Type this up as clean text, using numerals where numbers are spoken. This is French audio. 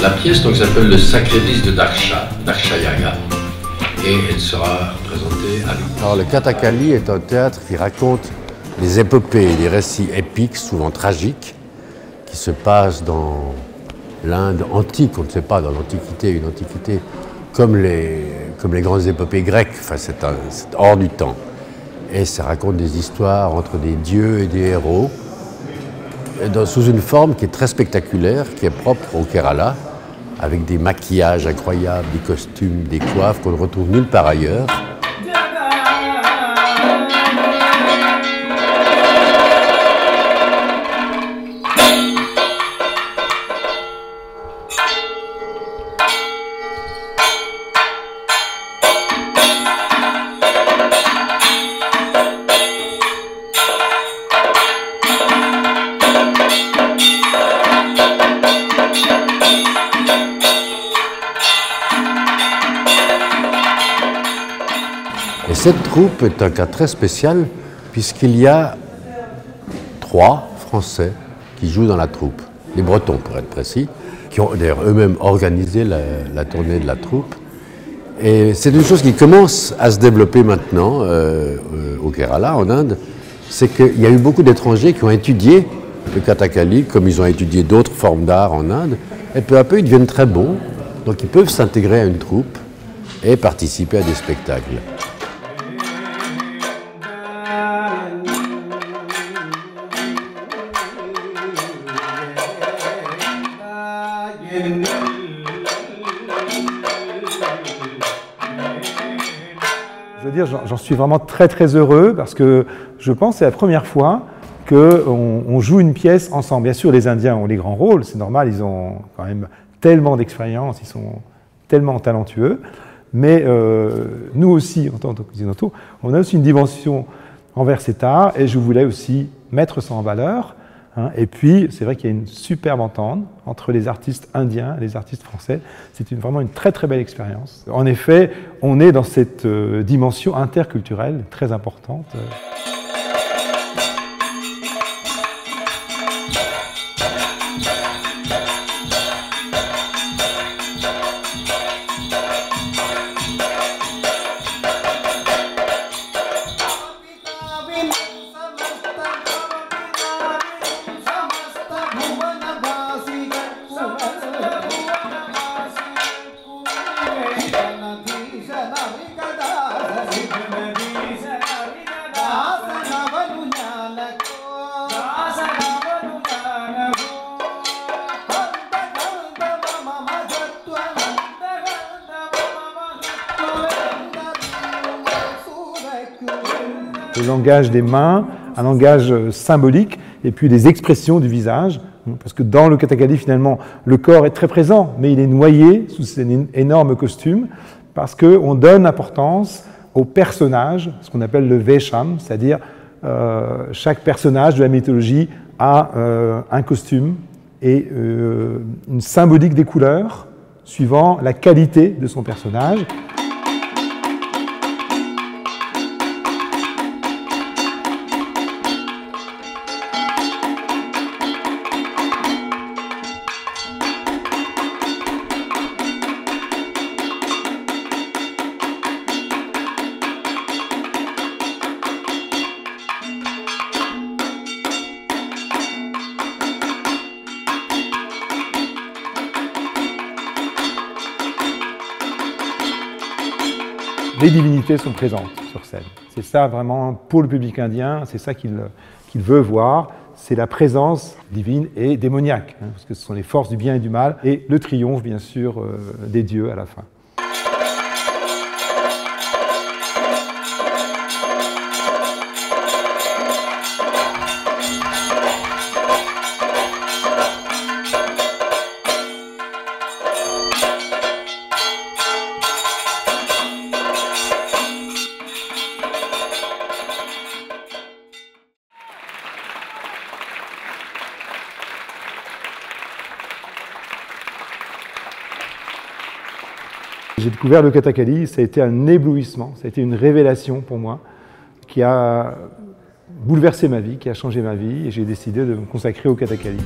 La pièce donc s'appelle Le Sacrifice de Dakshayanya, et elle sera présentée à Lyon. Alors le Kathakali est un théâtre qui raconte des épopées, des récits épiques, souvent tragiques, qui se passent dans l'Inde antique, on ne sait pas, dans l'Antiquité, une Antiquité comme les grandes épopées grecques, enfin c'est hors du temps. Et ça raconte des histoires entre des dieux et des héros, sous une forme qui est très spectaculaire, qui est propre au Kerala, avec des maquillages incroyables, des costumes, des coiffes qu'on ne retrouve nulle part ailleurs. Et cette troupe est un cas très spécial puisqu'il y a 3 Français qui jouent dans la troupe, les Bretons pour être précis, qui ont d'ailleurs eux-mêmes organisé la tournée de la troupe. Et c'est une chose qui commence à se développer maintenant au Kerala, en Inde, c'est qu'il y a eu beaucoup d'étrangers qui ont étudié le Kathakali, comme ils ont étudié d'autres formes d'art en Inde, et peu à peu ils deviennent très bons, donc ils peuvent s'intégrer à une troupe et participer à des spectacles. Je veux dire, j'en suis vraiment très heureux parce que je pense que c'est la première fois qu'on joue une pièce ensemble. Bien sûr, les Indiens ont les grands rôles, c'est normal, ils ont quand même tellement d'expérience, ils sont tellement talentueux, mais nous aussi, en tant qu'occidentaux, on a aussi une dimension envers cet art et je voulais aussi mettre ça en valeur. Et puis, c'est vrai qu'il y a une superbe entente entre les artistes indiens et les artistes français. C'est vraiment une très belle expérience. En effet, on est dans cette dimension interculturelle très importante. Le langage des mains, un langage symbolique et puis des expressions du visage. Parce que dans le Kathakali, finalement, le corps est très présent, mais il est noyé sous cet énorme costume parce qu'on donne importance au personnage, ce qu'on appelle le Vesham, c'est-à-dire chaque personnage de la mythologie a un costume et une symbolique des couleurs suivant la qualité de son personnage. Les divinités sont présentes sur scène. C'est ça vraiment pour le public indien, c'est ça qu'il veut voir, c'est la présence divine et démoniaque, parce que ce sont les forces du bien et du mal, et le triomphe bien sûr des dieux à la fin. J'ai découvert le Kathakali, ça a été un éblouissement, ça a été une révélation pour moi qui a bouleversé ma vie, qui a changé ma vie et j'ai décidé de me consacrer au Kathakali.